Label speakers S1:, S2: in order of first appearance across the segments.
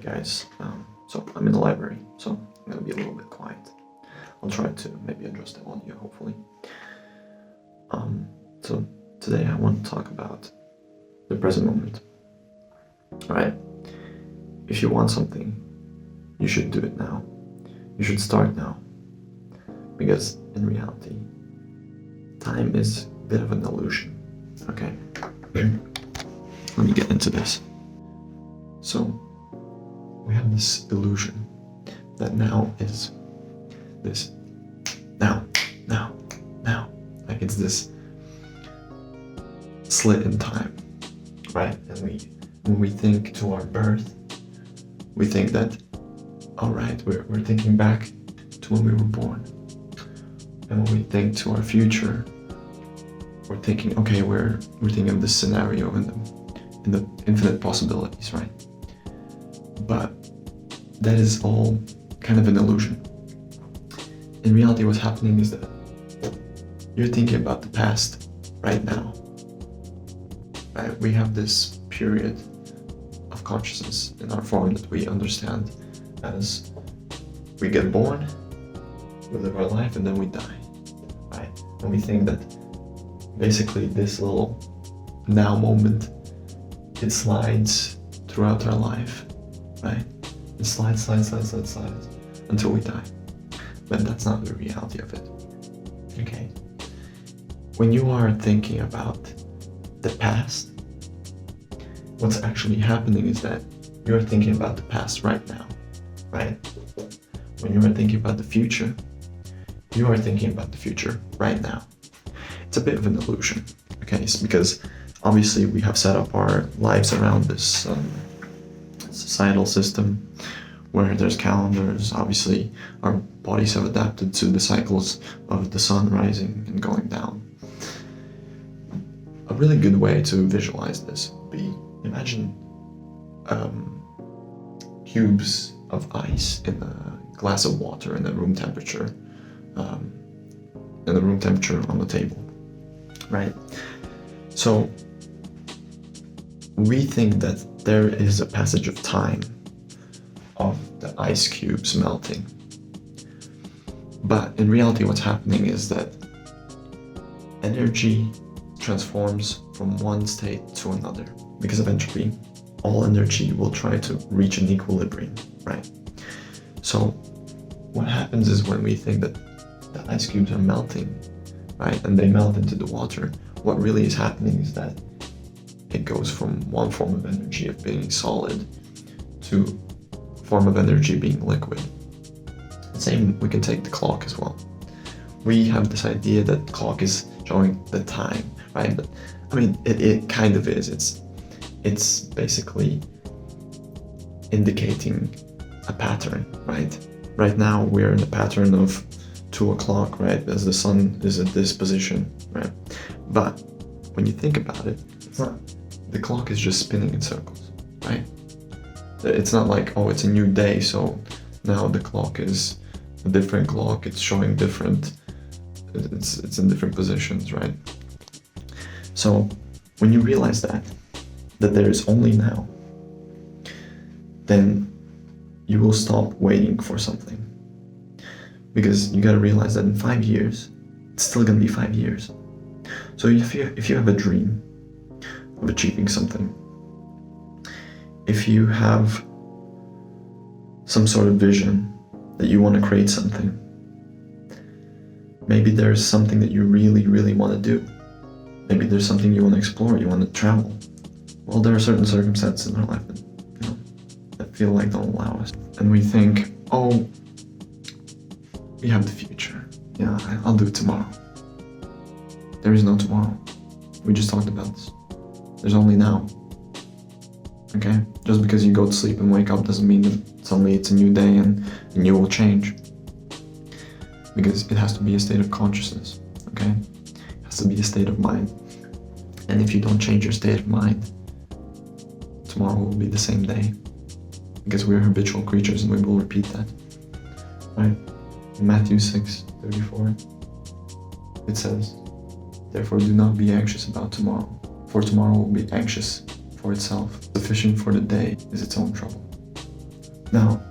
S1: Hey guys, so I'm in the library, so I'm gonna be a little bit quiet. I'll try to maybe adjust the audio, hopefully. So today I want to talk about the present moment. Alright, if you want something, you should do it now. You should start now. Because in reality, time is a bit of an illusion. Okay, let me get into this. So, we have this illusion that now is this now. Like it's this slit in time, right? And when we think to our birth, we think that, all right, we're thinking back to when we were born. And when we think to our future, we're thinking, okay, we're thinking of this scenario in the infinite possibilities, right? But that is all kind of an illusion. In reality, what's happening is that you're thinking about the past right now. Right? We have this period of consciousness in our form that we understand as we get born, we live our life, and then we die. Right? And we think that basically this little now moment, it slides throughout our life. Right? It slides until we die. But that's not the reality of it. Okay? When you are thinking about the past, what's actually happening is that you're thinking about the past right now. Right? When you are thinking about the future, you are thinking about the future right now. It's a bit of an illusion. Okay? It's because obviously we have set up our lives around this societal system where there's calendars. Obviously our bodies have adapted to the cycles of the sun rising and going down. A really good way to visualize this would be, imagine cubes of ice in a glass of water in a room temperature, on the table, right? So we think that there is a passage of time of the ice cubes melting. But in reality, what's happening is that energy transforms from one state to another. Because of entropy, all energy will try to reach an equilibrium, right? So what happens is when we think that the ice cubes are melting, right, and they melt into the water, what really is happening is that it goes from one form of energy of being solid to a form of energy being liquid. Same, we can take the clock as well. We have this idea that the clock is showing the time, right? But I mean, it kind of is. It's basically indicating a pattern, right? Right now we're in a pattern of 2 o'clock, right? As the sun is at this position, right? But when you think about it, it's not. The clock is just spinning in circles, right? It's not like, oh, it's a new day, so now the clock is a different clock. It's showing different. It's in different positions, right? So when you realize that there is only now, then you will stop waiting for something. Because you gotta realize that in 5 years, it's still gonna be 5 years. So if you have a dream of achieving something, if you have some sort of vision that you want to create something, maybe there's something that you really want to do. Maybe there's something you want to explore, you want to travel. Well, there are certain circumstances in our life that, that feel like don't allow us. And we think, oh, we have the future. Yeah, I'll do it tomorrow. There is no tomorrow. We just talked about this. There's only now. Okay? Just because you go to sleep and wake up doesn't mean that suddenly it's a new day and you will change. Because it has to be a state of consciousness. Okay? It has to be a state of mind. And if you don't change your state of mind, tomorrow will be the same day. Because we're habitual creatures and we will repeat that. Right? In Matthew 6:34, it says, "Therefore do not be anxious about tomorrow, for tomorrow will be anxious for itself. Sufficient for the day is its own trouble." Now,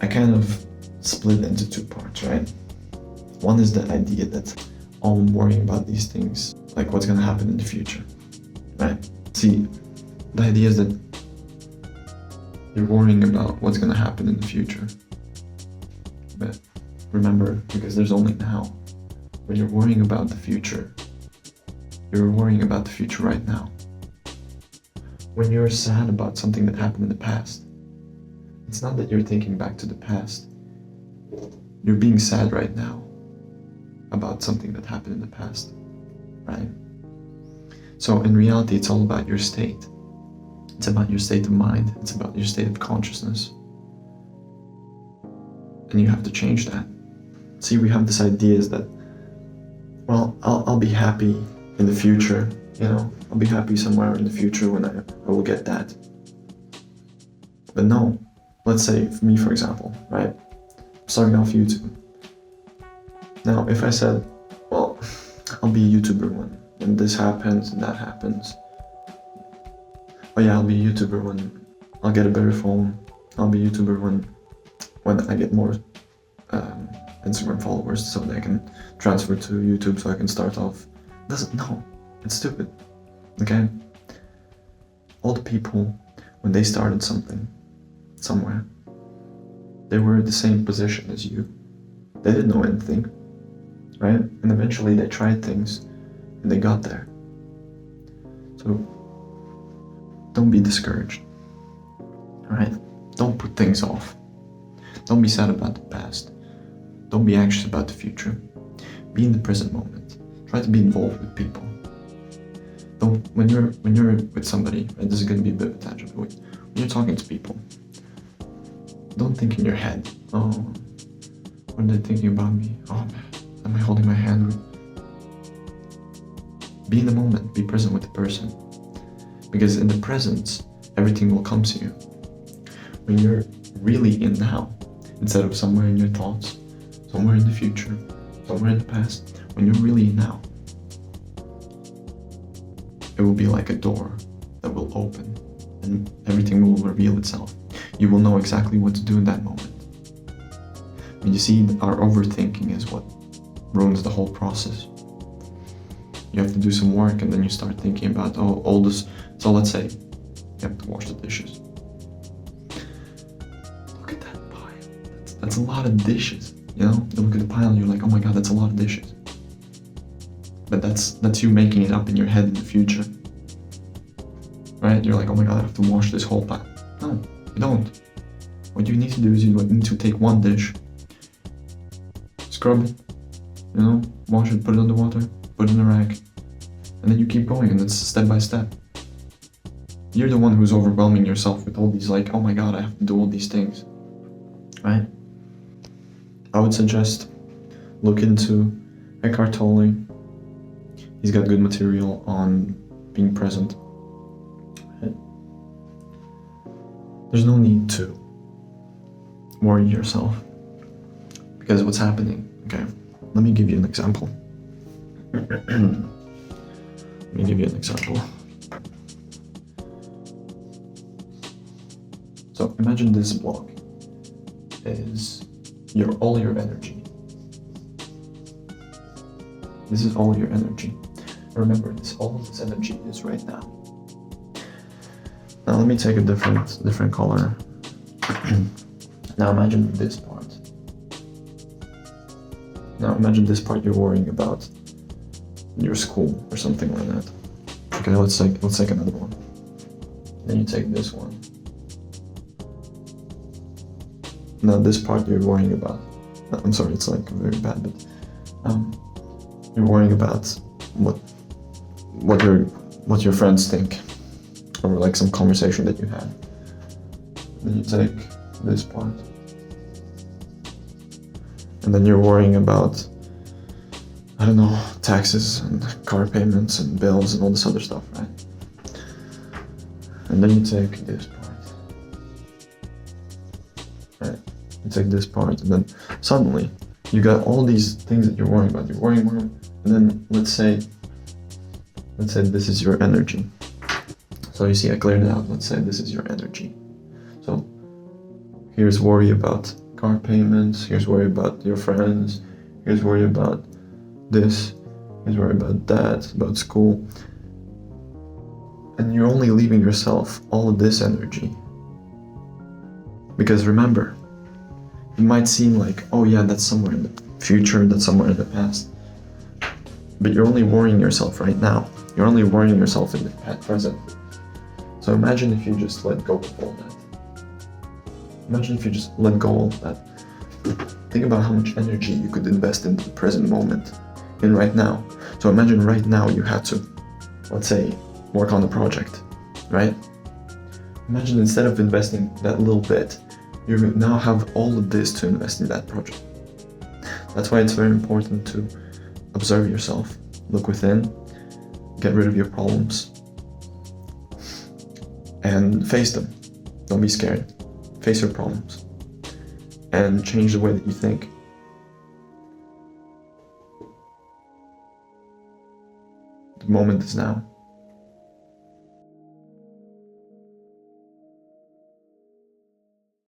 S1: I kind of split into two parts, right? One is the idea that I'm worrying about these things, like what's gonna happen in the future, right? See, the idea is that you're worrying about what's gonna happen in the future. But remember, because there's only now, when you're worrying about the future, you're worrying about the future right now. When you're sad about something that happened in the past, it's not that you're thinking back to the past. You're being sad right now about something that happened in the past, right? So in reality, it's all about your state. It's about your state of mind. It's about your state of consciousness. And you have to change that. See, we have this idea is that, well, I'll be happy in the future, you know, I'll be happy somewhere in the future when I will get that. But no, let's say for me, for example, right? Starting off YouTube. Now, if I said, well, I'll be a YouTuber when this happens and that happens. Oh yeah, I'll be a YouTuber when I'll get a better phone. I'll be a YouTuber when I get more Instagram followers so that I can transfer to YouTube so I can start off. No, it's stupid, okay? All the people, when they started something, somewhere, they were in the same position as you. They didn't know anything, right? And eventually they tried things and they got there. So don't be discouraged, right? Don't put things off. Don't be sad about the past. Don't be anxious about the future. Be in the present moment. Try to be involved with people. Don't, when you're with somebody, right, this is going to be a bit of a tangent, but when you're talking to people, don't think in your head, oh, what are they thinking about me? Oh man, am I holding my hand? Be in the moment, be present with the person. Because in the present, everything will come to you. When you're really in now, instead of somewhere in your thoughts, somewhere in the future, somewhere in the past, when you're really in now, it will be like a door that will open and everything will reveal itself. You will know exactly what to do in that moment. And you see, our overthinking is what ruins the whole process. You have to do some work and then you start thinking about, oh, all this. So let's say you have to wash the dishes. Look at that pile. That's a lot of dishes, you know? You look at the pile and you're like, oh my God, that's a lot of dishes. But that's you making it up in your head in the future. Right? You're like, oh my God, I have to wash this whole pile. No, you don't. What you need to do is you need to take one dish, scrub it, you know, wash it, put it under water, put it in a rack, and then you keep going, and it's step by step. You're the one who's overwhelming yourself with all these, like, oh my God, I have to do all these things, right? I would suggest look into Eckhart Tolle. He's got good material on being present. There's no need to worry yourself because what's happening, okay? Let me give you an example. Let me give you an example. So imagine this block is all your energy. This is all your energy. Remember, all this energy is right now. Now let me take a different color. Now imagine this part. Now imagine this part you're worrying about in your school or something like that. Okay, let's take another one. Then you take this one. Now this part you're worrying about. I'm sorry, it's like very bad, but you're worrying about what your friends think, or like some conversation that you had. Then you take this part, and then you're worrying about, I don't know, taxes and car payments and bills and all this other stuff, right? And then you take this part, right? You take this part, and then suddenly you got all these things that you're worrying about. You're worrying more, and then let's say this is your energy. So you see, I cleared it out. Let's say this is your energy. So Here's worry about car payments, here's worry about your friends, here's worry about this, here's worry about that, about school. And you're only leaving yourself all of this energy. Because remember, it might seem like, oh yeah, that's somewhere in the future, that's somewhere in the past. But you're only worrying yourself right now. You're only worrying yourself in the present. So imagine if you just let go of all that. Imagine if you just let go of that. Think about how much energy you could invest in the present moment, in right now. So imagine right now you had to, let's say, work on a project, right? Imagine instead of investing that little bit, you now have all of this to invest in that project. That's why it's very important to observe yourself, look within, get rid of your problems, and face them. Don't be scared. Face your problems and change the way that you think. The moment is now.